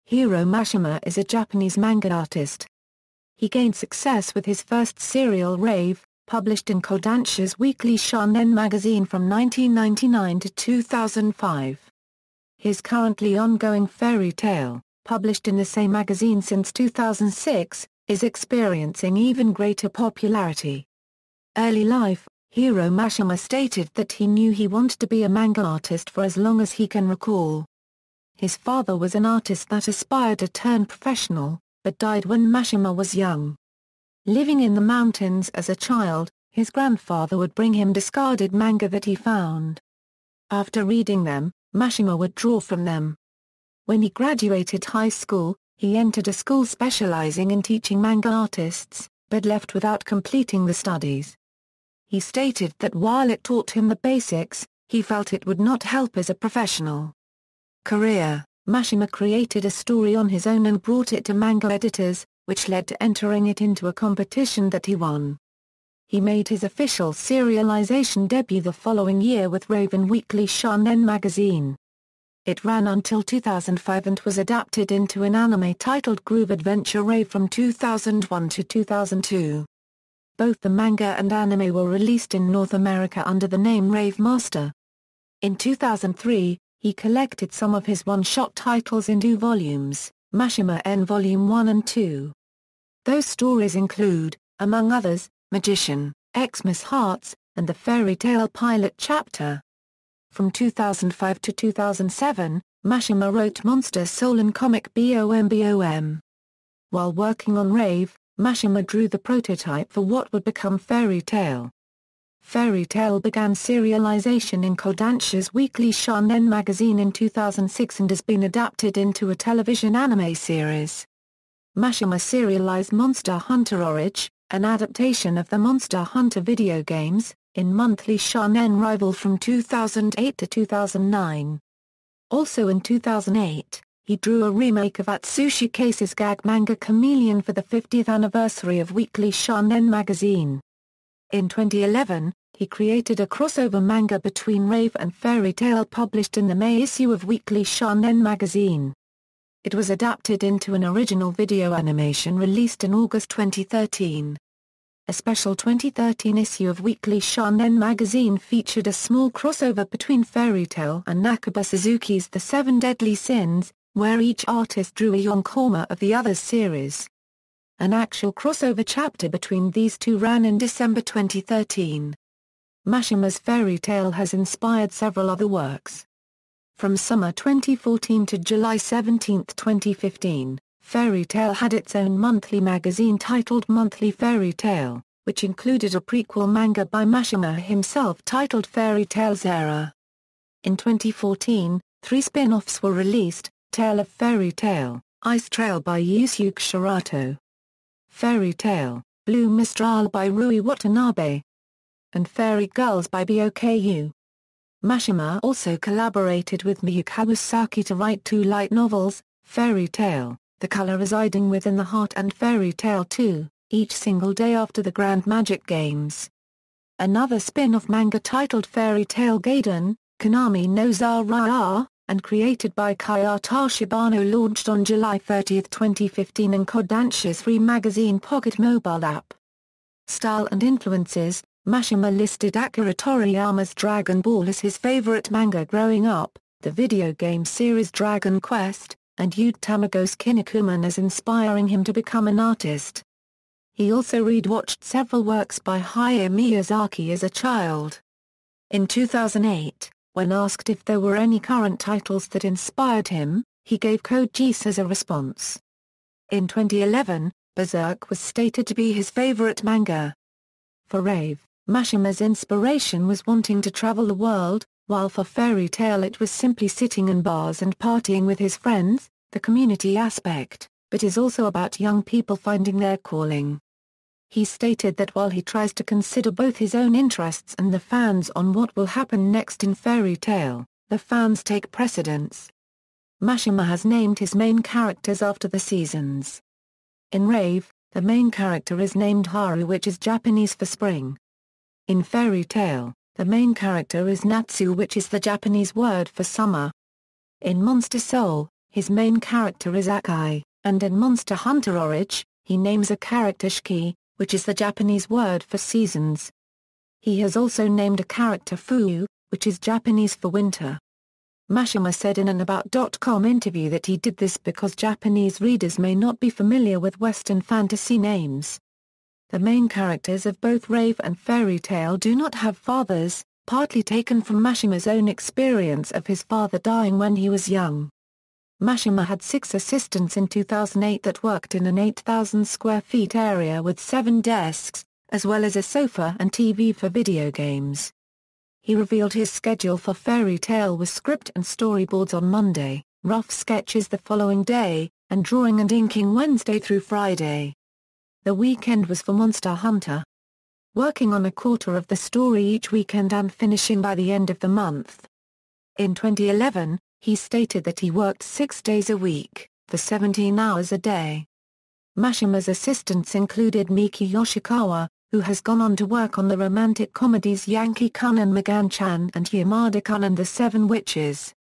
Hiro Mashima is a Japanese manga artist. He gained success with his first serial Rave, published in Kodansha's weekly Shōnen magazine from 1999 to 2005. His currently ongoing Fairy Tail, published in the same magazine since 2006, is experiencing even greater popularity. Early life, Hiro Mashima stated that he knew he wanted to be a manga artist for as long as he can recall. His father was an artist that aspired to turn professional, but died when Mashima was young. Living in the mountains as a child, his grandfather would bring him discarded manga that he found. After reading them, Mashima would draw from them. When he graduated high school, he entered a school specializing in teaching manga artists, but left without completing the studies. He stated that while it taught him the basics, he felt it would not help as a professional career. Mashima created a story on his own and brought it to manga editors, which led to entering it into a competition that he won. He made his official serialization debut the following year with Rave Weekly Shōnen magazine. It ran until 2005 and was adapted into an anime titled Groove Adventure Rave from 2001 to 2002. Both the manga and anime were released in North America under the name Rave Master. In 2003, he collected some of his one-shot titles in 2 volumes, Mashima N Volume 1 and 2. Those stories include, among others, Magician, Xmas Hearts, and the Fairy Tail Pilot Chapter. From 2005 to 2007, Mashima wrote Monster Soul and comic BOM. While working on Rave, Mashima drew the prototype for what would become Fairy Tail. Fairy Tail began serialization in Kodansha's weekly Shōnen magazine in 2006 and has been adapted into a television anime series. Mashima serialized Monster Hunter Origin, an adaptation of the Monster Hunter video games, in Monthly Shōnen Rival from 2008 to 2009. Also in 2008, he drew a remake of Atsushi Case's gag manga Chameleon for the 50th anniversary of Weekly Shōnen magazine. In 2011, he created a crossover manga between Rave and Fairy Tail published in the May issue of Weekly Shōnen magazine. It was adapted into an original video animation released in August 2013. A special 2013 issue of Weekly Shōnen magazine featured a small crossover between Fairy Tail and Nakaba Suzuki's The Seven Deadly Sins, where each artist drew a yonkoma of the other's series. An actual crossover chapter between these two ran in December 2013. Mashima's Fairy Tail has inspired several other works. From summer 2014 to July 17, 2015, Fairy Tail had its own monthly magazine titled Monthly Fairy Tail, which included a prequel manga by Mashima himself titled Fairy Tail Zera. In 2014, 3 spin-offs were released: Tale of Fairy Tail, Ice Trail by Yusuke Shirato, Fairy Tail, Blue Mistral by Rui Watanabe, and Fairy Girls by BOKU. Mashima also collaborated with Miyu Kawasaki to write 2 light novels, Fairy Tail, The Color Residing Within the Heart and Fairy Tail 2, each single day after the Grand Magic Games. Another spin-off manga titled Fairy Tail Gaiden, Konami no Zara, and created by Kayata Shibano launched on July 30, 2015 in Kodansha's free magazine Pocket mobile app. Style and influences: Mashima listed Akira Toriyama's Dragon Ball as his favorite manga growing up, the video game series Dragon Quest, and Yu Tamago's Kinnikuman as inspiring him to become an artist. He also read-watched several works by Hayao Miyazaki as a child. In 2008, when asked if there were any current titles that inspired him, he gave Code Geass as a response. In 2011, Berserk was stated to be his favorite manga. For Rave, Mashima's inspiration was wanting to travel the world, while for Fairy Tail it was simply sitting in bars and partying with his friends, the community aspect, but is also about young people finding their calling. He stated that while he tries to consider both his own interests and the fans on what will happen next in Fairy Tail, the fans take precedence. Mashima has named his main characters after the seasons. In Rave, the main character is named Haru, which is Japanese for spring. In Fairy Tail, the main character is Natsu, which is the Japanese word for summer. In Monster Soul, his main character is Akai, and in Monster Hunter Origin, he names a character Shiki, which is the Japanese word for seasons. He has also named a character Fuyu, which is Japanese for winter. Mashima said in an About.com interview that he did this because Japanese readers may not be familiar with Western fantasy names. The main characters of both Rave and Fairy Tail do not have fathers, partly taken from Mashima's own experience of his father dying when he was young. Mashima had 6 assistants in 2008 that worked in an 8,000 square feet area with 7 desks, as well as a sofa and TV for video games. He revealed his schedule for Fairy Tail with script and storyboards on Monday, rough sketches the following day, and drawing and inking Wednesday through Friday. The weekend was for Monster Hunter. Working on a quarter of the story each weekend and finishing by the end of the month. In 2011, he stated that he worked 6 days a week, for 17 hours a day. Mashima's assistants included Miki Yoshikawa, who has gone on to work on the romantic comedies Yankee-kun and Magan-chan and Yamada-kun and the Seven Witches.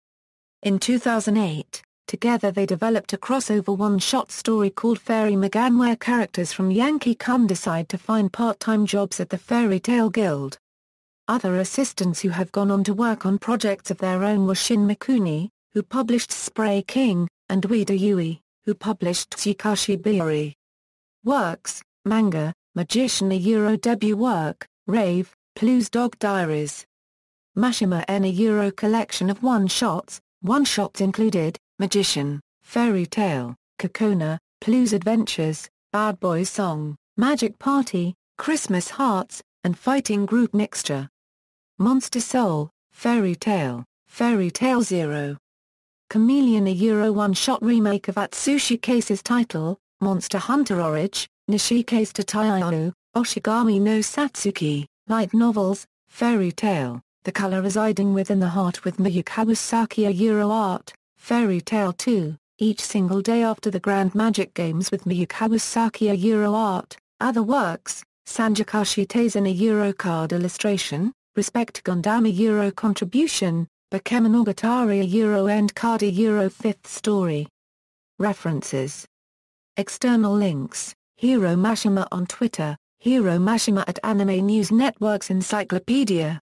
In 2008, together they developed a crossover one-shot story called Fairy Magan where characters from Yankee-kun decide to find part-time jobs at the Fairy Tail Guild. Other assistants who have gone on to work on projects of their own were Shin Mikuni, who published Spray King, and Ueda Yui, who published Tsukashi Biori. Works: manga, Magician, a Euro debut work, Rave, Plu's Dog Diaries. Mashima N, a Euro collection of one-shots. One-shots included Magician, Fairy Tail, Kokona, Plu's Adventures, Bad Boys Song, Magic Party, Christmas Hearts, and Fighting Group Mixture. Monster Soul, Fairy Tail Zero. Chameleon, a Euro one-shot remake of Atsushi Case's title, Monster Hunter Origin, Nishike's Tatayao, Oshigami no Satsuki, light novels, Fairy Tail, The Color Residing Within the Heart with Miyu Kawasaki, a Euro art, Fairy Tail 2, Each Single Day After the Grand Magic Games with Miyu Kawasaki, a Euro art. Other works: Sanjakashi Taisen, a Euro card illustration, Respect Gundam, a Euro contribution, Bakemonogatari, a Euro end card, a Euro 5th story. References. External links: Hiro Mashima on Twitter, Hiro Mashima at Anime News Network's Encyclopedia.